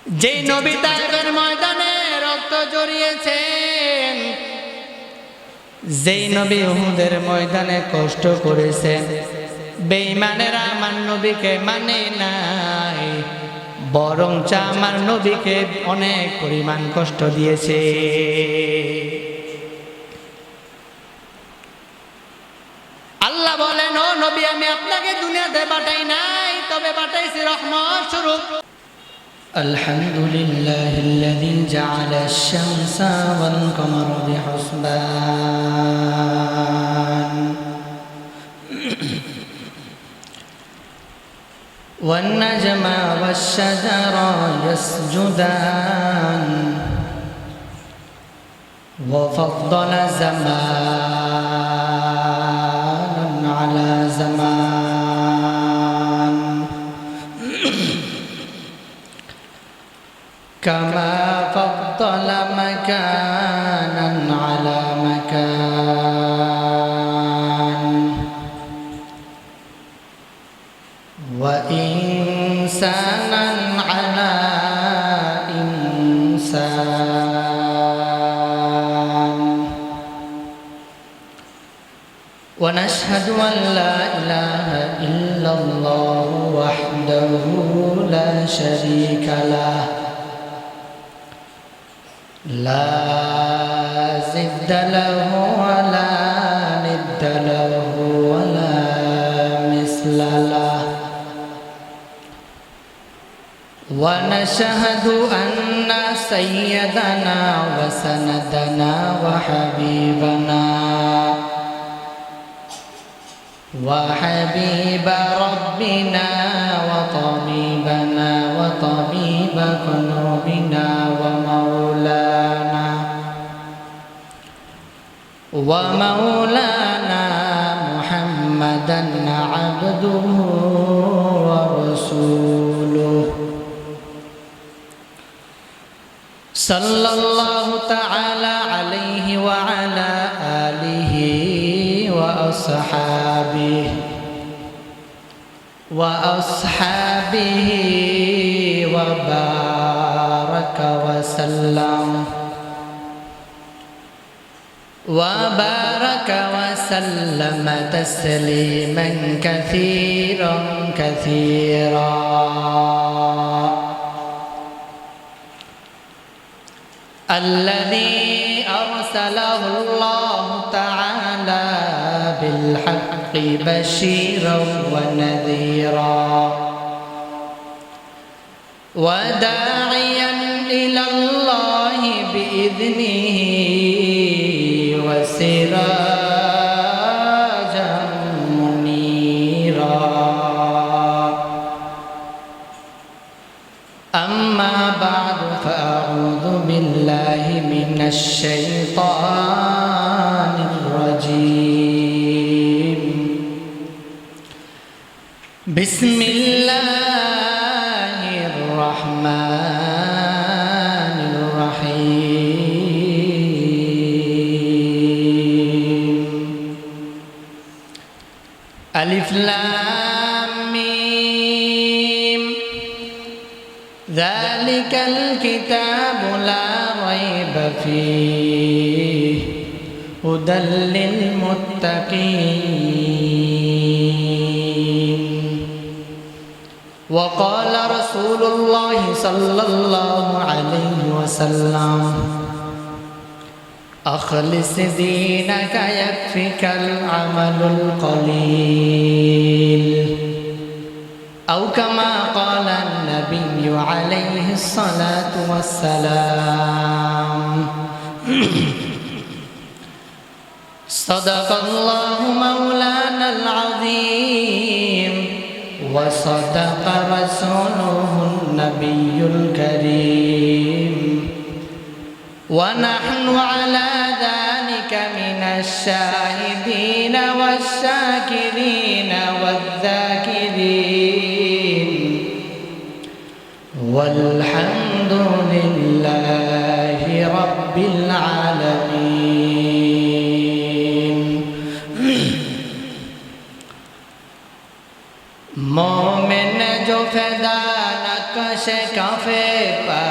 যেই নবী তায়েফের ময়দানে রক্ত ঝরিয়েছেন, যেই নবী উহুদের ময়দানে কষ্ট করেছেন, বেঈমানেরা আমার নবীকে মানে নাই, বরঞ্চ আমার নবীকে অনেক পরিমাণ কষ্ট দিয়েছে। আল্লাহ বলেন, ও নবী, আমি আপনাকে দুনিয়াতে পাঠাই নাই, তবে পাঠাইছি রহমত স্বরূপ। আলহামদুলিল্লাহিল্লাযী জাআলা আশ-শামসা ওয়াল কমারা বিহুসবান ওয়ান নাজমা ওয়াশ-শাজারা ইয়াসজুদান ওয়া ফাদ্দালা জামানান আলা জামান কামা ফাদ্দালা মাকানান আলা মাকান ওয়া ইনসানান আলা ইনসান ওয়া নাশহাদু আন লা ইলাহা ইল্লাল্লাহু ওয়াহদাহু লা শারীকা লাহু লা জিদ্দা লাহু ওয়া লা নিদ্দা লাহু ওয়া লা মিসলা লাহু ওয়া নাশহাদু আন্না সাইয়্যিদানা ওয়া সানাদানা ওয়া হাবিবানা ওয়া হাবিবা রাব্বিনা ওয়া তাবিবানা ওয়া তাবিবা কুলুবিনা ওয়া মাওলানা মুহাম্মাদান আবদুহু ওয়া রাসূলুহু সাল্লাল্লাহু তাআলা আলাইহি ওয়া আলা আলিহি ওয়া আসহাবিহি ওয়া বারাকা ওয়া সাল্লাম وبارك وسلم تسليما كثيرا كثيرا الذي أرسله الله تعالى بالحق بشيرا ونذيرا وداعيا إلى الله بإذنه وسراجا منيرا أما بعد فأعوذ بالله من الشيطان الرجيم بسم الله الرحمن الرحيم ألف لام ميم ذلك الكتاب لا ريب فيه هدى للمتقين وقال رسول الله صلى الله عليه وسلم أخلص دينك يكفك العمل القليل أو كما قال النبي عليه الصلاة والسلام صدق الله مولانا العظيم وصدق رسوله النبي الكريم ونحن على ذلك من الشاهدين والشاكرين والذاكرين والحمد لله رب العالمين मोमिन जो फैदा नक्श काफे पा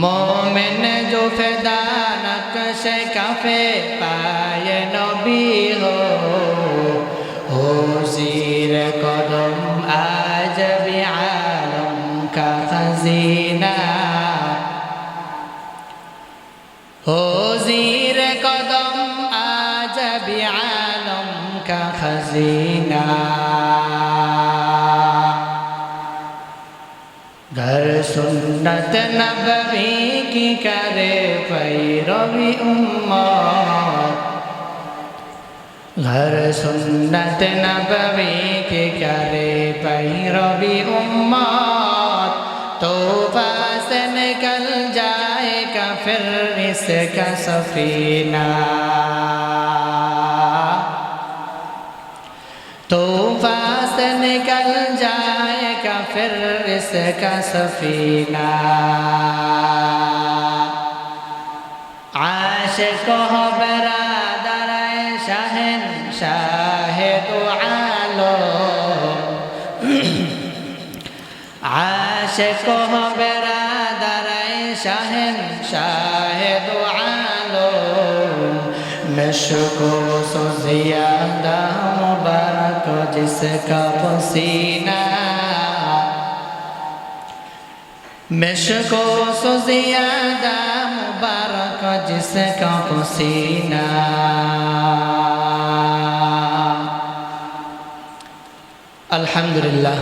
मोमिन जो फिदा नक्श कफे पाए नबी हो ज़ीर कदम आज भी आलम का खजीना हो ज़ीर कदम आज भी आलम का खजीना घर सुन्नत नबवी की करे पैरवी उम्मत घर सुन्नत नबवी की करे पैरवी उम्मत तौबा से निकल जाएगा फिर इसका सफीना तौबा से निकल जाएगा फिर इसका सफीना आशिक हो बरादर शहंशाह दो आलम आशिक हो बरादर शहंशाह दो आलम मशको सो ज़ियादा मुबारक जिसका पसीना मशको सो ज़ियादा मुबारक जिसका पसीना अल्हम्दुलिल्लाह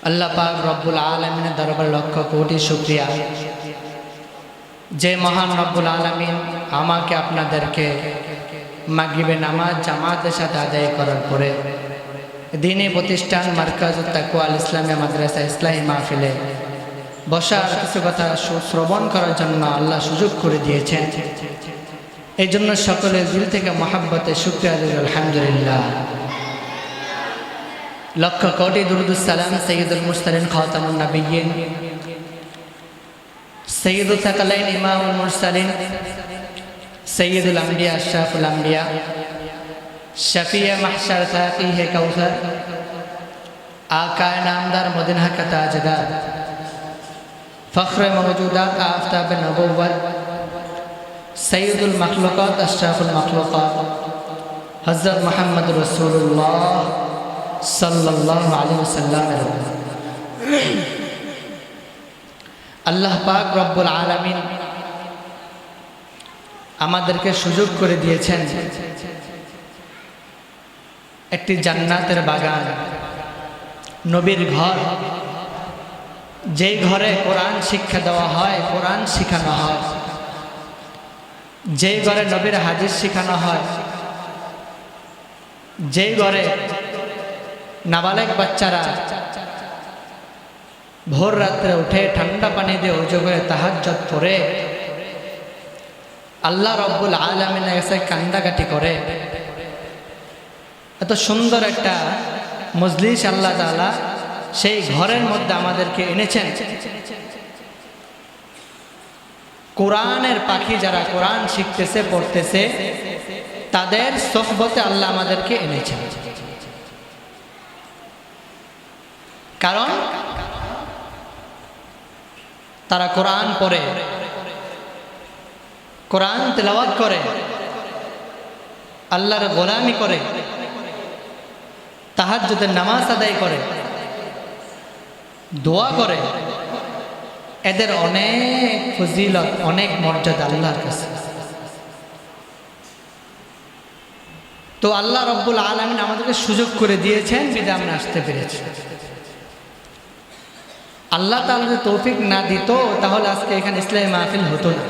अल्लाह पाक रब्बुल आलमीन दरबार लक्ष कोटि शुक्रिया जे महान रब्बुल आलमीन আমাকে আপনাদেরকে মাগরিবের নামাজ জামাতের সাথে আদায় করার পরে দ্বীনি প্রতিষ্ঠান মারকাজুত তাকওয়া আল ইসলামিয়া মাদ্রাসা ইসলাহি মাহফিলে বসার কিছু কথা শ্রবণ করার জন্য আল্লাহ সুযোগ করে দিয়েছেন এই জন্য সকলের দিল থেকে মহব্বতে শুকরিয়া দিই আলহামদুলিল্লাহ লক্ষ কোটি দুরুদ সালাম সাইয়্যিদুল মুরসালিন খাতামুন নবিয়্যিন सैयदुल सकलैन इमामुल मुरसलीन सैयदुल अंबिया अशरफुल अंबिया शफीए महशर साक़ीए कौसर आका नामदार मदीना का ताजदार फ़ख्र मौजूदात आफ़ताब नबुव्वत सैयदुल मखलूक़ात अशरफुल मखलूक़ात हज़रत मुहम्मद रसूलुल्लाह सल्लल्लाहु अलैहि वसल्लम আল্লাহ পাক রব্বুল আলামিন আমাদেরকে সুযোগ করে দিয়েছেন একটি জান্নাতের বাগান নবীর ঘর যেই ঘরে কোরআন শিক্ষা দেওয়া হয় কোরআন শেখানো হয় যেই ঘরে নবীর হাদিস শেখানো হয় যেই ঘরে নাবালেগ বাচ্চারা ভোর রাত্রে উঠে ঠান্ডা পানি দিয়ে ওযু করে তাহাজ্জুদ পড়ে আল্লাহ রব্বুল আলামিনের কাছে কান্দাকাটি করে এত সুন্দর একটা মজলিস আল্লাহ তাআলা সেই ঘরের মধ্যে আমাদেরকে এনেছেন কোরআনের পাখি যারা কোরআন শিখতেছে পড়তেছে তাদের সোহবতে আল্লাহ আমাদেরকে এনেছেন কারণ তারা কোরআন পড়ে কোরআন তেলাওয়াত করে আল্লাহর গোলামি করে তাহাজ্জুদের নামাজ আদায় করে দোয়া করে এদের অনেক ফজিলত অনেক মর্যাদা আল্লাহর কাছে তো আল্লাহ রব্বুল আলামিন আমাদেরকে সুযোগ করে দিয়েছেন বিধায় আমরা আসতে পেরেছি আল্লাহ তাআলা যদি তৌফিক না দিত তাহলে আজকে এখানে ইসলামি মাহফিল হতো না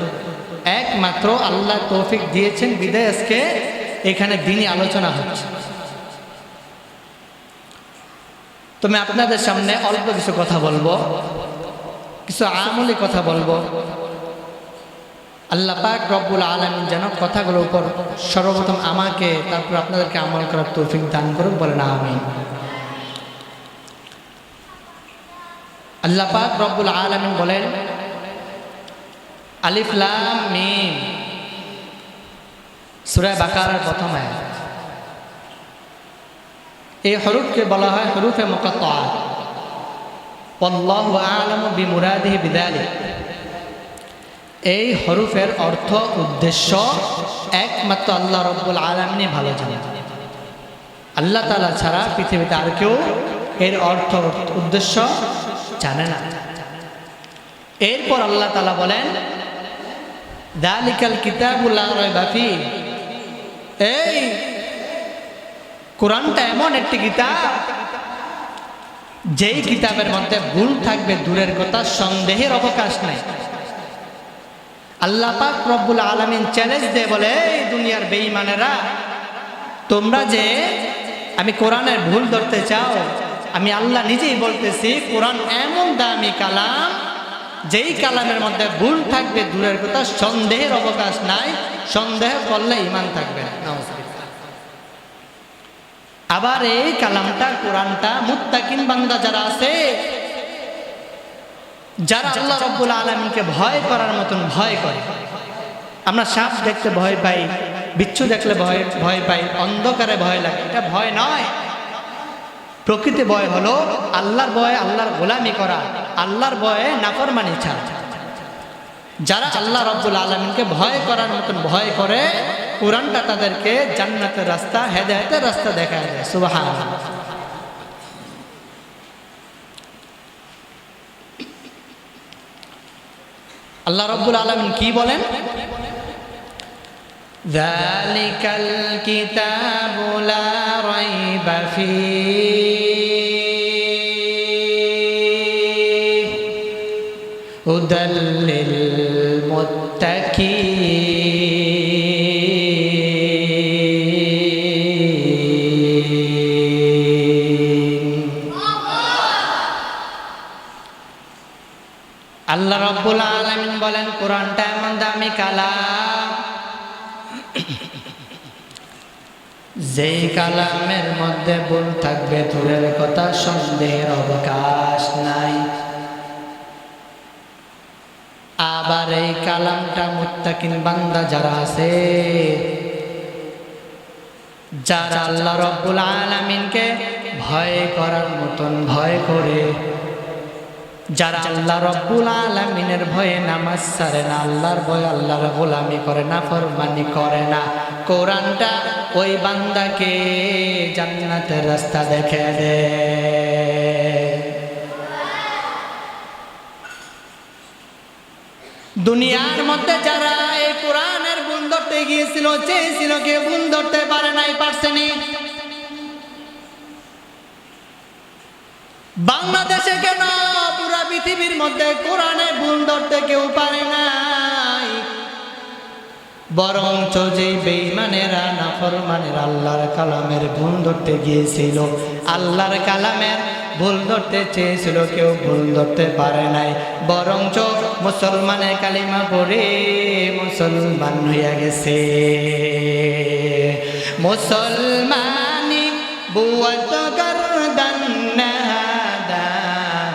একমাত্র আল্লাহ তৌফিক দিয়েছেন বিধায় আজকে এখানে দ্বীনি আলোচনা হচ্ছে তো আমি আপনাদের সামনে অল্প কিছু কথা বলবো কিছু আমলি কথা বলবো আল্লাহ পাক রব্বুল আলামিন যেন কথাগুলোর উপর সর্বপ্রথম আমাকে তারপর আপনাদেরকে আমল করার তৌফিক দান করুন বলেন আমিন আল্লাহ পাক রব্বুল আলামিন বলেন আলিফ লাম মিম সূরা বাকারার প্রথম আয়াত এই হরফকে বলা হয় হরফে মুকাত্তাআত আল্লাহু আ'লামু বিমুরাদিহি বিযালিক। এই হরফের অর্থ উদ্দেশ্য একমাত্র আল্লাহ রাব্বুল আলামিনই ভালো জানেন। আল্লাহ তাআলা ছাড়া পৃথিবীতে আর কেউ এর অর্থ উদ্দেশ্য জানে না। এরপর আল্লাহ তাআলা বলেন, যালিকাল কিতাবু লা রাইবা ফীহ, এই কোরআনটা এমন একটি কিতাব যেই কিতাবের মধ্যে ভুল থাকবে দূরের কথা, সন্দেহের অবকাশ নাই। আল্লাহ পাক রব্বুল আলামিন চ্যালেঞ্জ দিয়ে বলে, এই দুনিয়ার বেঈমানেরা, তোমরা যে আমি কোরআনের ভুল ধরতে চাও, আমি আল্লাহ নিজেই বলতেছি কোরআন এমন দামি কালাম যেই কালামের মধ্যে ভুল থাকবে দূরের কথা, সন্দেহের অবকাশ নাই, সন্দেহ করলে ঈমান থাকবে না। আবার এই কালামটা কোরআনটা মুত্তাকিন বান্দা যারা আছে, যারা আল্লাহ রাব্বুল আলামিনকে ভয় করার মতন ভয় করে। আমরা সাপ দেখতে ভয় পাই, বিচ্ছু দেখলে ভয় পাই, অন্ধকারে ভয় লাগে, এটা ভয় নয়। প্রকৃত ভয় হলো আল্লাহর ভয়, আল্লাহর গোলামি করা, আল্লাহর ভয়ে নাফরমানি ছাড়া। যারা আল্লাহ রাব্বুল আলামিনকে ভয় করার মতন ভয় করে, কোরআনটা তাদেরকে জান্নাতের রাস্তা, হেদায়েতের রাস্তা দেখায় দেয়। সুবহানাল্লাহ। আল্লাহ রাব্বুল আলামিন কি বলেন? যালিকাল কিতাবু লা রাইবা ফীহ হুদাল লিল মুত্তাকিন। আল্লাহ রাব্বুল আলামিন বলেন, কোরআনটা এমন দামি কালাম যেই কালামের মধ্যে ভুল থাকবে দূরের কথা, সন্দেহের অবকাশ নাই। আবার এই কালামটা মুত্তাকিন বান্দা যারা আছে, যারা আল্লাহ রাব্বুল আলামিনকে ভয় করার মতন ভয় করে, যারা আল্লাহ রাব্বুল আলামিনের ভয়ে নামাজ ছাড়ে না, আল্লাহর ভয়ে আল্লাহর গোলামি করে না, ফরমানি করে না, কোরআনটা ওই বান্দাকে জান্নাতের রাস্তা দেখে দেয়। দুনিয়ার মধ্যে যারা এই কোরআনের ভুল ধরতে গিয়েছিল, চেয়েছিল, কেউ ভুল ধরতে পারে নাই, পারছেনি। বাংলাদেশে কেন, পুরা পৃথিবীর মধ্যে কোরআনে ভুল ধরতে কেউ পারে নাই। বরঞ্চ যে বেঈমানেরা, নাফরমানেরা আল্লাহর কালামের ভুল ধরতে গিয়েছিল, আল্লাহর কালামের ভুল ধরতে চেয়েছিল, কেউ ভুল ধরতে পারে নাই। বরঞ্চ মুসলমানের কালিমা পড়ে মুসলমান হইয়া গেছে। মুসলমানি বুয়াত গর্দান নাহাদান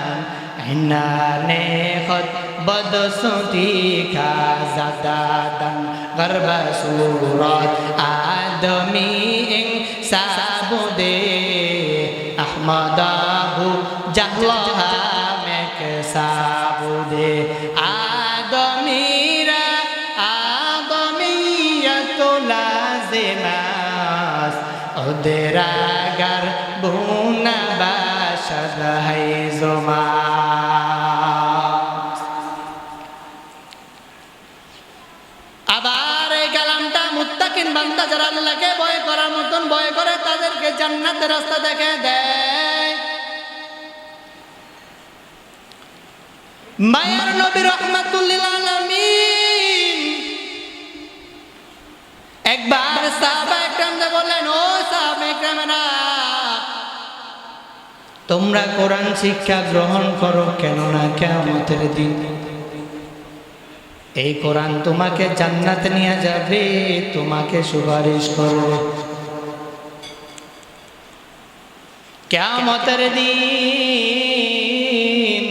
খত বদসুতি খাজাদাদান গর্ব সুরত আদমি সাবুদে আহমদাহু জাহলহা মেক সাবুদে আদমিরা আদমিয়ত লাজিমাস ওদের আগার বুনা বাশদ হাইজমা। আবার এই কালামটা মুত্তাকিন বান্দা যারা আল্লাহকে ভয় করার মতন ভয় করে, তাদেরকে জান্নাতের রাস্তা দেখে দেয়। মায়ার নবী রাহমাতুল লিল আলামিন একবার সাহাবায়ে কেরামদের বললেন, ও সাহাবায়ে কেরামরা, তোমরা কোরআন শিক্ষা গ্রহণ করো, কেননা কিয়ামতের দিন এই কোরআন তোমাকে জান্নাতে নিয়ে যাবে, তোমাকে সুপারিশ করবে। কিয়ামতের দিন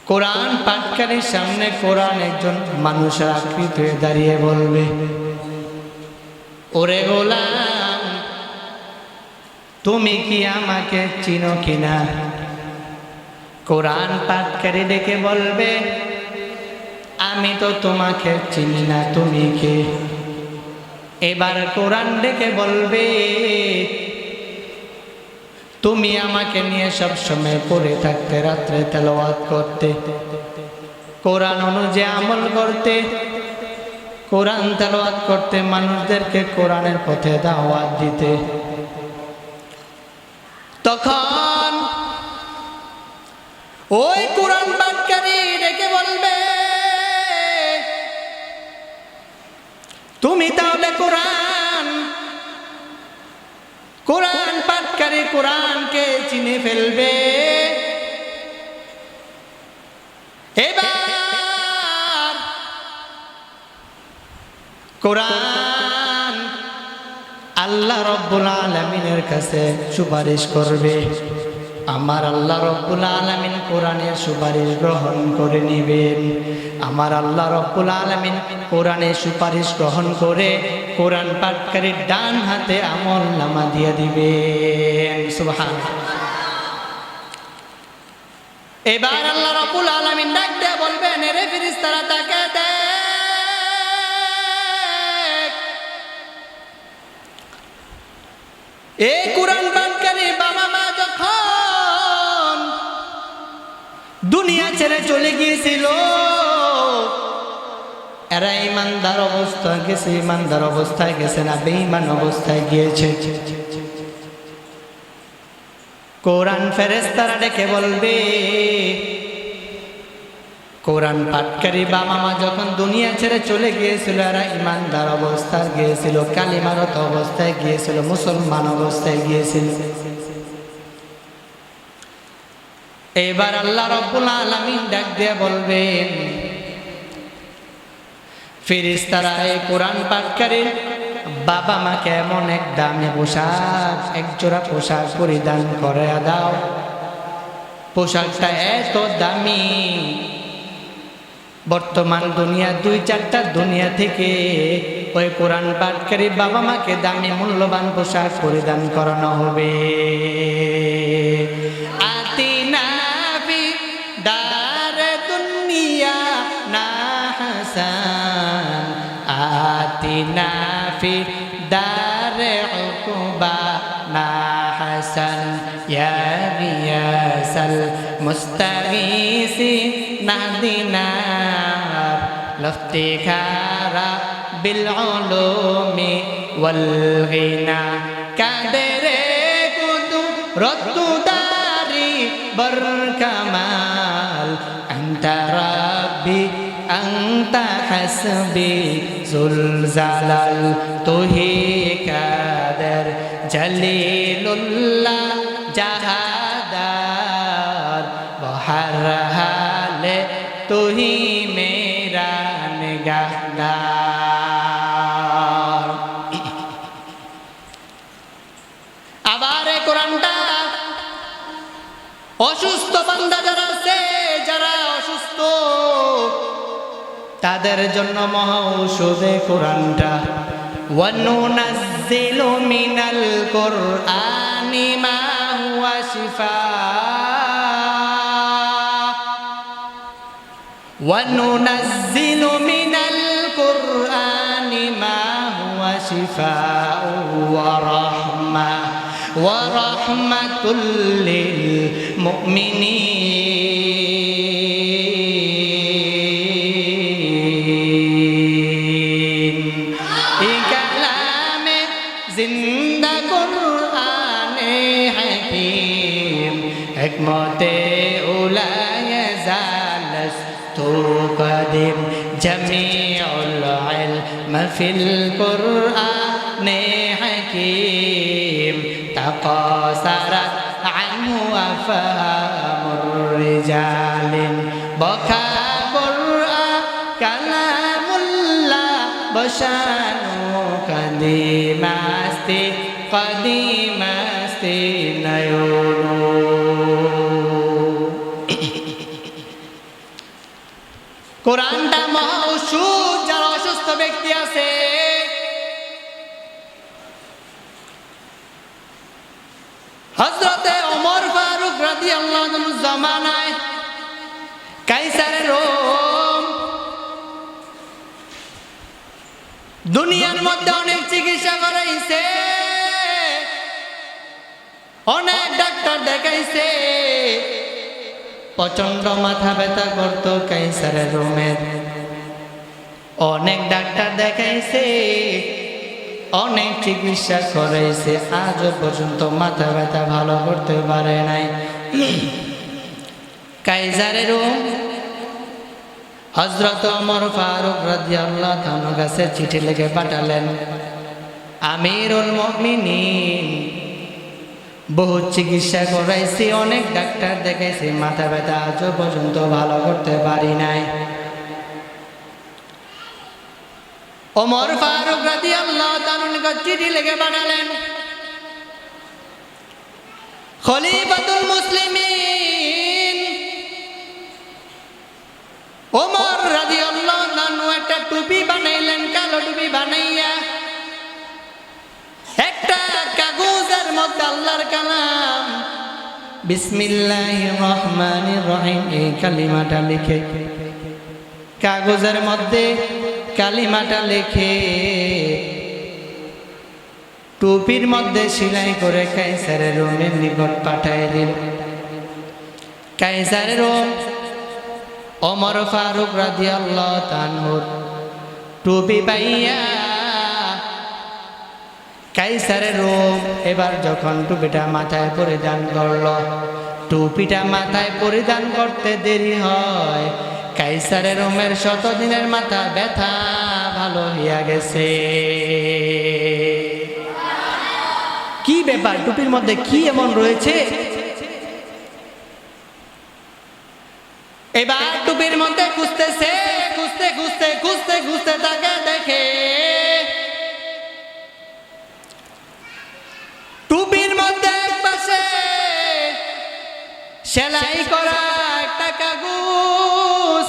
কোরআন পাঠকারীর সামনে কোরআন একজন মানুষের আকৃতি হয়ে দাঁড়িয়ে বলবে, ওরে গোলাম, তুমি কি আমাকে চিনো কিনা? কোরআন পাঠকারী ডেকে বলবে, আমি তো তোমাকে চিনি না, তুমি কে? এবার কোরআন ডেকে বলবে, তুমি আমাকে নিয়ে সব সময় পড়ে থাকতে, রাত্রে তেলাওয়াত করতে, কোরআন অনুযায়ী আমল করতে, কোরআন তেলাওয়াত করতে, মানুষদেরকে কোরআনের পথে দাওয়াত দিতে। তখন ওই কোরআন পাঠকারী ডেকে বলবে, তুমি তাহলে কোরআন পাঠকারী কোরআনকে চিনে ফেলবে। এবার কোরআন আল্লাহ রব্বুল আলামিনের কাছে সুপারিশ করবে। আমার আল্লাহ রব্বুল আলামিন কোরআনের সুপারিশ গ্রহণ করে নেবেন। আমার আল্লাহ রব্বুল আলামিন কোরআনের সুপারিশ গ্রহণ করে কোরআন পাঠকারীর ডান হাতে আমল নামা দিয়ে দিবেন। সুবহানাল্লাহ। এবার আল্লাহ রব্বুল আলামিন ডাক দিয়ে বলবেন, এরে ফেরেশতারা তাকে দেখ, এই কোরআন পাঠকারী বাবা মা যখন দুনিয়া ছেড়ে চলে গিয়েছিল, এরা ইমানদার অবস্থায় গেছে, ইমানদার অবস্থায় গেছে না বেঈমান অবস্থায় গিয়েছে। কোরআন ফেরেশতারা ডেকে বলবে, কোরআন পাঠকারী বাবা মা যখন দুনিয়া ছেড়ে চলে গিয়েছিল, এরা ইমানদার অবস্থায় গিয়েছিল, কালিমারত অবস্থায় গিয়েছিল, মুসলমান অবস্থায় গিয়েছিল। এবার আল্লাহ রব্বুল আলামিন ডাক দিয়ে বলবেন, ফেরেশতারা এই কোরআন পাঠকারীর বাবা মাকে এমন এক দামি পোশাক, এক জোড়া পোশাক পরিধান করে দাও। পোশাকটা এত দামি, বর্তমান দুনিয়া 2-4টা দুনিয়া থেকে ওই কোরআন পাঠকারী বাবা মাকে দামি মূল্যবান পোশাক পরিধান করানো হবে। আতিনা ফি দারে দুনিয়া না হাসান, আতিনা ফি দারে উকুবা না হাসান, ইয়া গিয়াসাল মুস্তাগীসি নাহদিনা লফতিখারা বিল উলুমি ওয়াল গিনা, কাদরে কুদরতু দারি বর কামাল, আনতা রাব্বি আনতা হাসবি জুল জালাল, তুহি কাদের জলিলুল্লাহ জাহাদার, বহর হালে তুহি মেরা নিগাহদার। আবার এই কোরআনটা অসুস্থ বান্দা যারা আছে, যারা অসুস্থ তাদের জন্য মহা ঔষধে কোরআনটা। ওয়ানুনাজ্জিলু মিনাল কুরআনি মা হুয়া শিফা, ওয়ানুনাজ্জিলু মিনাল কুরআনি মা হুয়া শিফা ওয়া রাহমা ওয়া রাহমাতুল লিল মুমিনিন। এই কালামে জিন্দা কুরআনে হাকিম, হিকমতে উলায়ে জালাস তো কদিম, জমিউল ইলম ফিল কুরআনে হাকিম, তাকাসারাত আনহু আফহামুর রিজালিন, বখা কুরআন কালামুল্লাহ বশানু কদিমাস্তি কদিমাস্তি নয়নু। কোরআনটা মহা ঔষধ, যারা অসুস্থ ব্যক্তি আছে হযরতে ওমর ফারুক রাদিয়াল্লাহু আনহু জামানায় কাইসারে রোম দুনিয়ার মধ্যে অনেক চিকিৎসা করাইছে, অনেক ডাক্তার দেখাইছে, প্রচন্ড মাথা ব্যথা করত কাইসারে রোমের। অনেক ডাক্তার দেখাইছে, অনেক চিকিৎসা করাইছে, আজও পর্যন্ত মাথা ব্যথা ভালো করতে পারে নাই। কাইসারে রোম হযরত ওমর ফারুক রাদিয়াল্লাহু তাআলার কাছে চিঠি লিখে পাঠালেন, আমিরুল মুমিনিন, বহু চিকিৎসা করাইছি, অনেক ডাক্তার দেখাইছি, মাথা ব্যথা আজও পর্যন্ত ভালো করতে পারি নাই। ওমর ফারুক রাদিয়াল্লাহু তাআলার কাছে চিঠি লিখে পাঠালেন, খলিফাতুল মুসলিমিন ওমর রাদিয়াল্লাহু তাআলা একটা টুপি বানাইলেন, কালো টুপি বানাইয়া একটা কাগজের মধ্যে আল্লাহর কালাম বিসমিল্লাহির রহমানির রহিম এই কালিমাটা লিখে, কাগজের মধ্যে কালিমাটা লিখে টুপির মধ্যে সেলাই করে কাইসারে রোমের নিকট পাঠিয়ে দিল। কাইসারে রোম ওমর ফারুক রাদিয়াল্লাহু তাআলা টুপি পাইয়া কাইসারে রোম এবার যখন টুপিটা মাথায় পরিধান করল, টুপিটা মাথায় পরিধান করতে দেরি হয়, কাইসারে রোমের 100 দিনের মাথা ব্যথা ভালো হইয়া গেছে। কি ব্যাপার, টুপির মধ্যে কি এমন রয়েছে? এবার টুপির মধ্যে খুঁজতেছে, খুঁজতে খুঁজতে খুঁজতে খুঁজতে তাকে দেখে টুপির মধ্যে একপাশে সেলাই করা একটা কাগজ।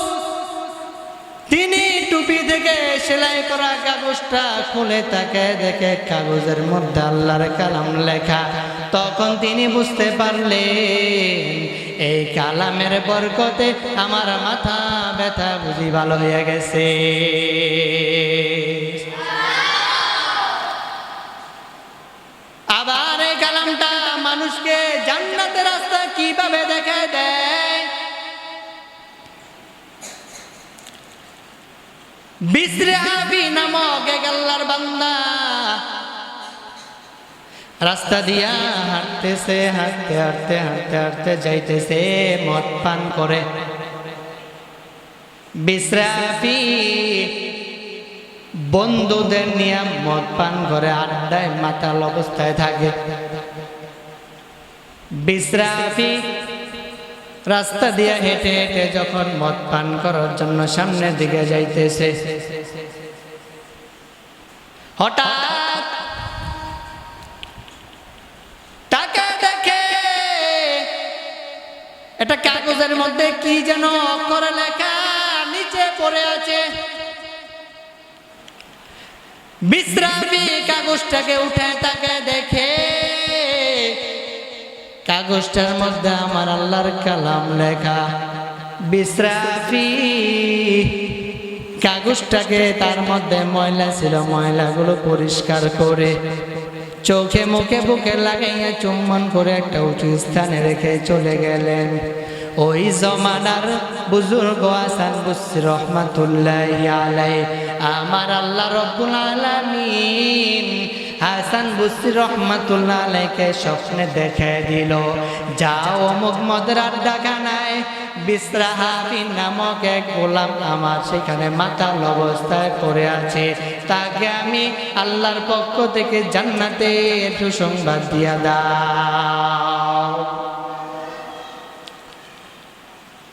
তিনি টুপি থেকে সেলাই করা কাগজটা খুলে তাকে দেখে কাগজের মধ্যে আল্লাহর কালাম লেখা। তখন তিনি বুঝতে পারলেন এই কালামের বরকতে আমার মাথা ব্যথা বুঝি ভালো হয়ে গেছে। আবার এই কালামটা মানুষকে জান্নাতের রাস্তা কিভাবে দেখায় দেয়। বিসরে আবি নামক এক আল্লাহর বান্দা রাস্তা দিয়া হাঁটতেছে, হাঁটতে হাঁটতে হাঁটতে হাঁটতে যাইতেছে, মদ পান করে। বিসরে আবি বন্ধুদের নিয়ে মদ পান করে আড্ডায় মাতাল অবস্থায় থাকে। বিসরে আবি রাস্তা দিয়ে হেঁটে হেঁটে যখন মদ পান করার জন্য সামনের দিকে যাইতেছে, হঠাৎ তাকে দেখে একটা কাগজের মধ্যে কি যেন অক্ষরে লেখা নিচে পড়ে আছে। বিশ্রামী কাগজটাকে উঠে তাকে দেখে কাগজটার মধ্যে আমার আল্লাহর কালাম লেখা। বিশ্রাফি কাগজটাকে তার মধ্যে ময়লা ছিল, ময়লাগুলো পরিষ্কার করে চোখে মুখে বুকে লাগাইয়া চুম্বন করে একটা উঁচু স্থানে রেখে চলে গেলেন। ওই জমানার বুজুর্গ হাসান বসরি রহমাতুল্লাহি আলাইহি আমার আল্লাহ রব্বুল আলামিন হাসান বসরি রহমাতুল্লাহি আলাইহিকে স্বপ্নে দেখে দিল, যাও অমুক মদের আড্ডাখানায় বিশ্রাহাবি নামক এক গোলাম আমার সেখানে মাতাল অবস্থায় পড়ে আছে, তাকে আমি আল্লাহর পক্ষ থেকে জান্নাতের সুসংবাদ দিয়া দাও।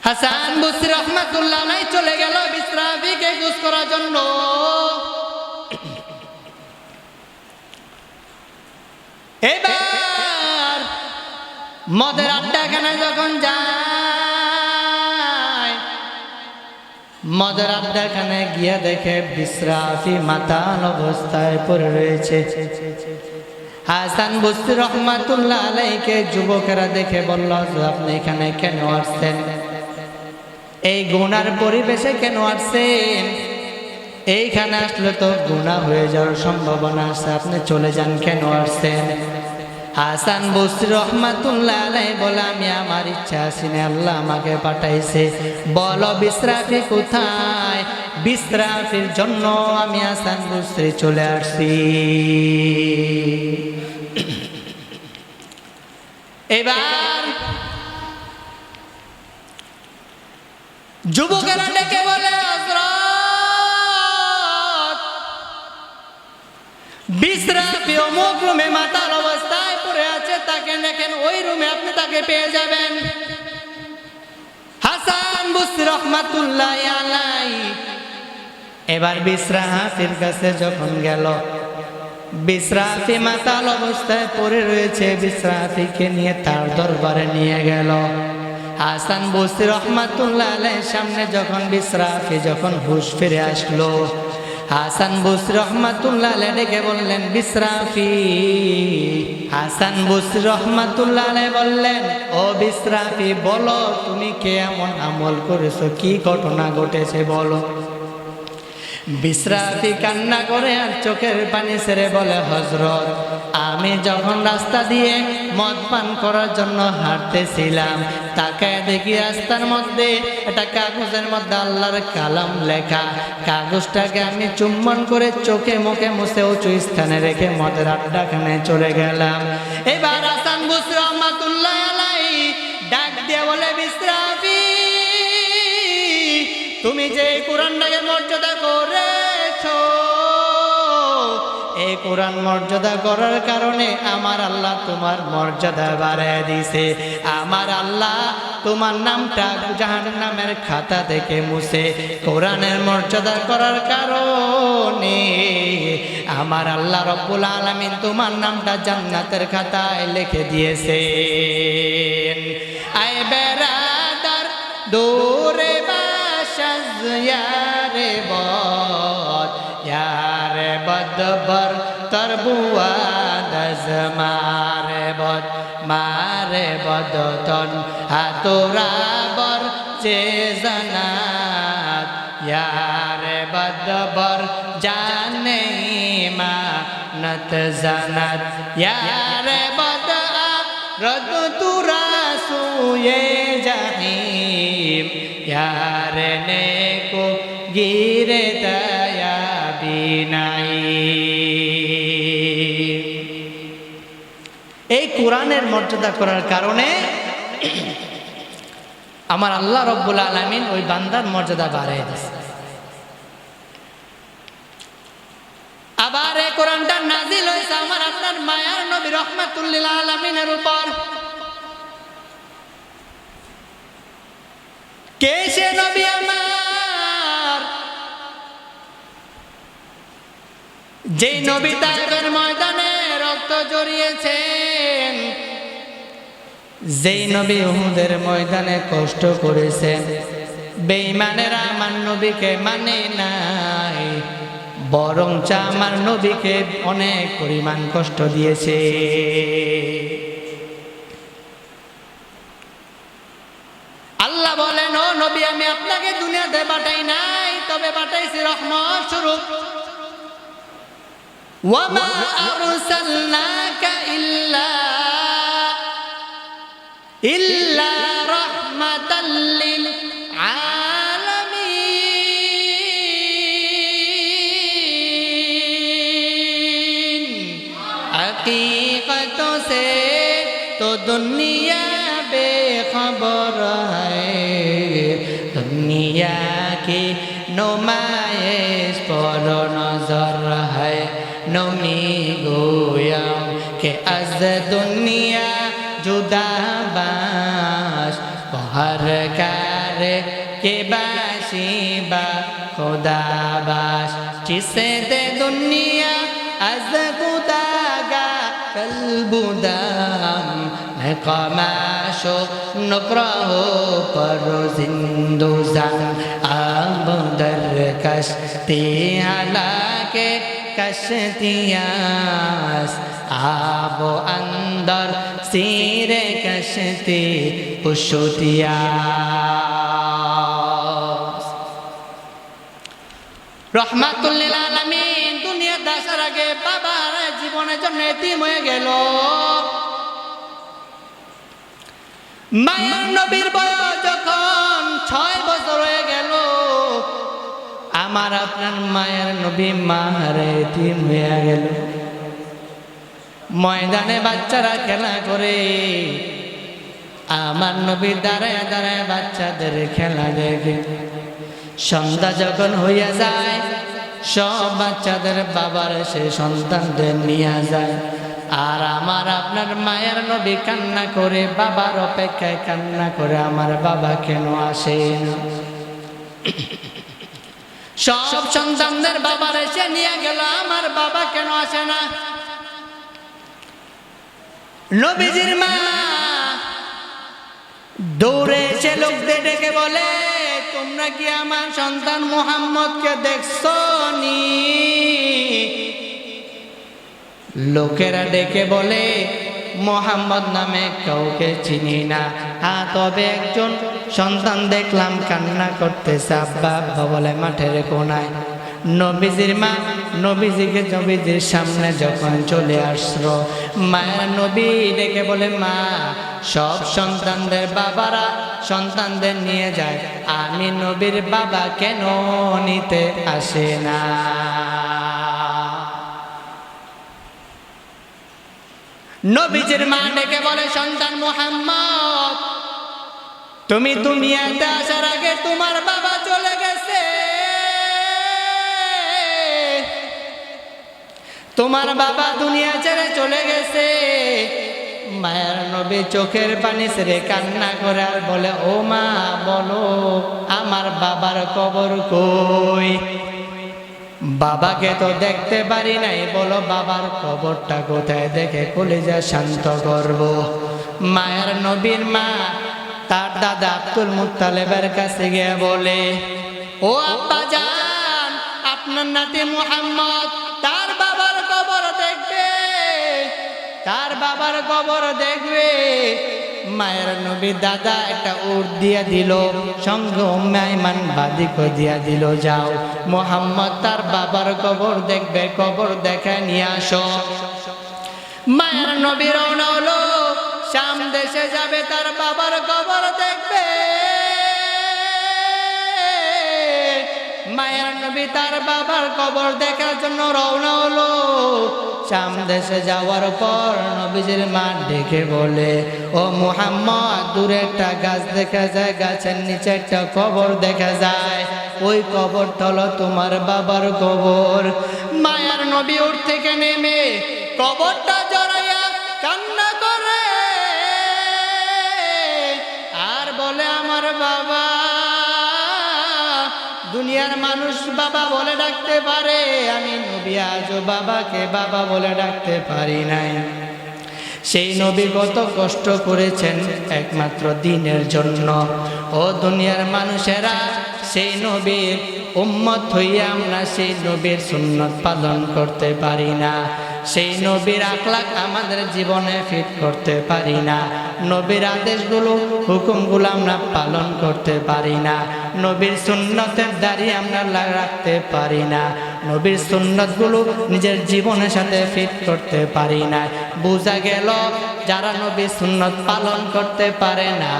হাসান বসরি রহমাতুল্লাহ আলাইহি চলে গেল বিশ্রাহাবিকে খোঁজ করার জন্য। এবার মদের আড্ডাখানায় যখন যায়, মদের আড্ডাখানায় গিয়া দেখে বিশ্রাফি মাতাল অবস্থায় পড়ে রয়েছে। হাসান বসরি রহমাতুল্লাহ আলাইহিকে যুবকেরা দেখে বলল, আপনি এখানে কেন আসছেন? এই গুনার পরিবেশে কেন আসছেন? এইখানে আসলে তো গুনাহ হয়ে যাওয়ার সম্ভাবনা আছে, আপনি চলে যান, কেন আসছেন? হাসান বসরি রহমাতুল্লাহ আলাইহি বলে, আমি আমার ইচ্ছা আসিনি, আল্লাহ আমাকে পাঠাইছে। বলো বিশ্রাফি কোথায়? বিশ্রাফির জন্য আমি হাসান বসরি চলে আসছি। এবার যুবকেরা ডেকে বলে, হযরত বিশ্রাফি অমুক রুমে মাতাল অবস্থায় পড়ে আছে, তাকে দেখেন, ওই রুমে আপনি তাকে পেয়ে যাবেন। হাসান বসরি রহমাতুল্লাহ আলাইহি এবার বিশ্রাফির কাছে যখন গেল, বিশ্রাফি মাতাল অবস্থায় পড়ে রয়েছে, বিশ্রাফিকে নিয়ে তার দরবারে নিয়ে গেল। হাসান বসরি রহমাতুল্লাহ আলাইহির সামনে যখন বিশ্রাফি যখন হুঁশ ফিরে আসলো, হাসান বসরি রহমাতুল্লাহ আলাইহি ডেকে বললেন, বিশ্রাফি। হাসান বসরি রহমাতুল্লাহ আলাইহি বললেন, ও বিশ্রাফি, বলো তুমি কে এমন আমল করেছো, কি ঘটনা ঘটেছে বলো। বিশ্রাফি কান্না করে আর চোখের পানি ছেড়ে বলে, হযরত আমি যখন রাস্তা দিয়ে মদ পান করার জন্য হাঁটতেছিলাম, তাকায় দেখি রাস্তার মধ্যে একটা কাগজের মধ্যে আল্লাহর কালাম লেখা। কাগজটাকে আমি চুম্বন করে চোখে মুখে মুছে উঁচু স্থানে রেখে মদের আড্ডাখানে চলে গেলাম। এবার হাসান বসরি রহমাতুল্লাহ আলাইহি ডাক দিয়ে বলে, বিশ্রাফি, তুমি যে কোরআনটাকে মর্যাদা করেছো, এই কোরআন মর্যাদা করার কারণে আমার আল্লাহ তোমার মর্যাদা বাড়ায় দিছে। আমার আল্লাহ তোমার নামটা জাহান্নামের খাতা থেকে মুছে কোরআনের মর্যাদা করার কারণে আমার আল্লাহ রব্বুল আলামিন তোমার নামটা জান্নাতের খাতায় লিখে দিয়েছেন। আয় বেরাদার দূরে यारे बहुत यारे बदबर तरबुआ दस मारे बद मारे बदतन हातुरा बर चेजनात यारे बदबर जाने मा नत जनात यारे बद रद तुरा सुये जहीम यारे ने को गिरे दया बिनाई। এই কোরআনের মর্যাদা করার কারণে আমার আল্লাহ রব্বুল আলামিন ওই বান্দার মর্যাদা বাড়ায় দিয়েছে। আবার এই কোরআনটা নাজিল হয়েছে আমার আপনার মায়ার নবী রাহমাতুল লিল আলামিনের উপর। কে সে নবী আমার, যেই নবী তায়েফের ময়দানে রক্ত জড়িয়েছেন, যেই নবী উহুদের ময়দানে কষ্ট করেছেন। বেঈমানেরা আমার নবীকে মানে নাই, বরং আমার নবীকে অনেক পরিমাণ কষ্ট দিয়েছে। আল্লাহ বলেন, ও নবী, আমি আপনাকে দুনিয়াতে পাঠাই নাই, তবে পাঠাইছি রহমত স্বরূপ। ওয়ামা আরসালনাকা ইল্লা রাহমাতাল লিল আলামিন। हकीकत से तो दुनिया बेखबर है, दुनिया की नुमाइश पर नजर है। नमी गोया के अज दुनिया जुदा बाश हर कार के बाशी बा खुदा बाश। जिसे दे दुनिया अज खुदा गा कल्बुदाम कमाशो नुकराहो पर जिंदुजान अब दर कश्ती हालाके कश्तियास आबो अंदर सीरे कश्ती पुशुतिया रहमतुल लिल आलामीन दुनिया दासार आगे बाবার জীবনের জন্য এতিম হয়ে গেল মায়ের নবীর বয়স যখন 6 বছর হয়ে গেল আমার আপনার মায়ের নবী মারে এতিম হয়ে গেল ময়দানে বাচ্চারা খেলা করে আমার নবী দাঁড়ায় দাঁড়ায় বাচ্চাদের খেলা দেখে সন্ধ্যা যখন হইয়া যায় সব বাচ্চাদের বাবার সে সন্তানদের নিয়ে যায় আর আমার আপনার মায়ের নবী কান্না করে বাবার অপেক্ষায় কান্না করে আমার বাবা কেন আসে না সব সন্তানদের বাবার এসে নিয়ে গেল আমার বাবা কেন আসে না নবীজির মা দৌড়ে এসে লোকদের ডেকে বলে তোমরা কি আমার সন্তান মুহাম্মদকে দেখছো নি লোকেরা ডেকে বলে মুহাম্মদ নামে কাউকে চিনি না তবে একজন সন্তান দেখলাম কান্না করতেছে আব্বা আব্বা বলে মাঠের কোনায় নবীজির মা নবীজিকে নবীজির সামনে যখন চলে আসলো মায়ের নবী ডেকে বলে মা সব সন্তানদের বাবারা সন্তানদের নিয়ে যায় আমি নবীর বাবা কেন নিতে আসে না নবীজির মা ডেকে বলে সন্তান মুহাম্মদ তুমি দুনিয়াতে আসার আগে তোমার বাবা চলে গেছে তোমার বাবা দুনিয়া ছেড়ে চলে গেছে মায়ের নবী চোখের পানি ছেড়ে কান্না করে আর বলে ও মা বলো আমার বাবার কবর কই বাবাকে তো দেখতে পারি নাই বলো বাবার কবরটা কোথায় দেখে কলিজা শান্ত করব মায়ের নবীর মা তার দাদা আব্দুল মুত্তালিবের কাছে গিয়ে বলে ও আব্বা জান আপনার নাতি মুহাম্মদ তার বাবার কবর দেখবে তার বাবার কবর দেখবে মায়ের নবী দাদা একটা উট দিয়া দিল সঙ্গে উম্মে আইমান বাদিকও দিয়া দিল যাও মুহাম্মদ তার বাবার কবর দেখবে কবর দেখে নিয়ে আসো মায়ের নবী রওনা হলো শাম দেশে যাবে তার বাবার কবর দেখবে মায়ের নবী তার বাবার কবর দেখার জন্য রওনা হলো শাম দেশে যাওয়ার পর নবীজির মা ডেকে বলে ও মুহাম্মদ দূরে একটা গাছ দেখা যায় গাছের নিচে একটা কবর দেখা যায় ওই কবরটা হলো তোমার বাবার কবর মায়ের নবী উঠ থেকে নেমে কবরটা জড়াইয়া কান্না করে আর বলে আমার বাবা দুনিয়ার মানুষ বাবা বলে ডাকতে পারে আমি নবী আজও বাবাকে বাবা বলে ডাকতে পারি নাই সেই নবী কত কষ্ট করেছেন একমাত্র দ্বীনের জন্য ও দুনিয়ার মানুষেরা সেই নবীর উম্মত হইয়া আমরা সেই নবীর সুন্নত পালন করতে পারি না সেই নবীর আখলাক আমাদের জীবনে ফিট করতে পারি না নবীর আদেশগুলো হুকুমগুলো আমরা পালন করতে পারি না নবীর সুন্নতের দাড়ি আমরা রাখতে পারি না নবীর সুন্নতগুলো নিজের জীবনের সাথে ফিট করতে পারি না বোঝা গেল যারা নবীর সুন্নত পালন করতে পারে না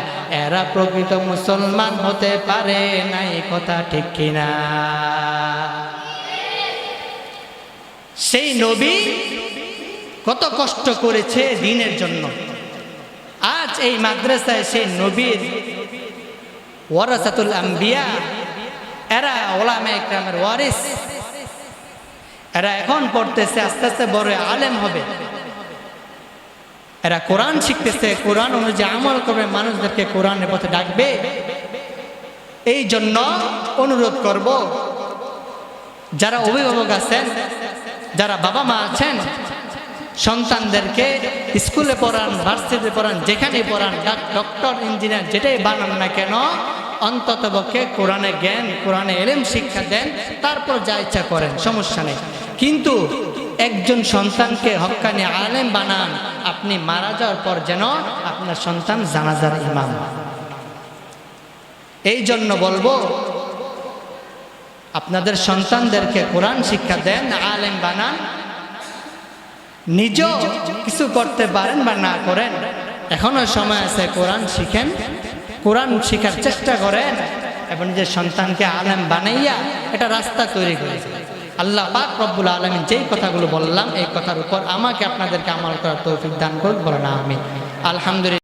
এরা প্রকৃত মুসলমান হতে পারে না এই কথা ঠিক কিনা সেই নবী কত কষ্ট করেছে দ্বীনের জন্য আজ এই মাদ্রাসায় সেই নবীর ওয়ারাসাতুল আম্বিয়া এরা ওলামা ইকরামের ওয়ারিস এরা এখন পড়তেছে আস্তে আস্তে বড় আলেম হবে এরা কোরআন শিখতেছে কোরআন অনুযায়ী আমল করবে মানুষদেরকে কোরআনের পথে ডাকবে এই জন্য অনুরোধ করব যারা অভিভাবক আছেন যারা বাবা মা আছেন সন্তানদেরকে স্কুলে পড়ান ভার্সিটিতে পড়ান যেখানে পড়ান ডক্টর ইঞ্জিনিয়ার যেটাই বানান না কেন অন্ততপক্ষে কোরআনে জ্ঞান কোরআনে ইলম শিক্ষা দেন তারপর যা ইচ্ছা করেন সমস্যা নেই কিন্তু একজন সন্তানকে হক্কানি আলেম বানান, আপনি মারা যাওয়ার পর যেন আপনার সন্তান জানাজার ইমাম। এই জন্য বলবো, আপনাদের সন্তানদেরকে কোরআন শিক্ষা দেন, আলেম বানান। নিজেও কিছু করতে পারেন বা না করেন, এখনো সময় আছে, কোরআন শিখেন, কোরআন শিখার চেষ্টা করেন এবং যে সন্তানকে আলেম বানাইয়া এটা রাস্তা তৈরি করেছে। আল্লাহ পাক রব্বুল আলামিন যেই কথাগুলো বললাম এই কথার উপর আমাকে আপনাদেরকে আমল করার তৌফিক দান করুন, বলেন আমিন। আলহামদুলিল্লাহ।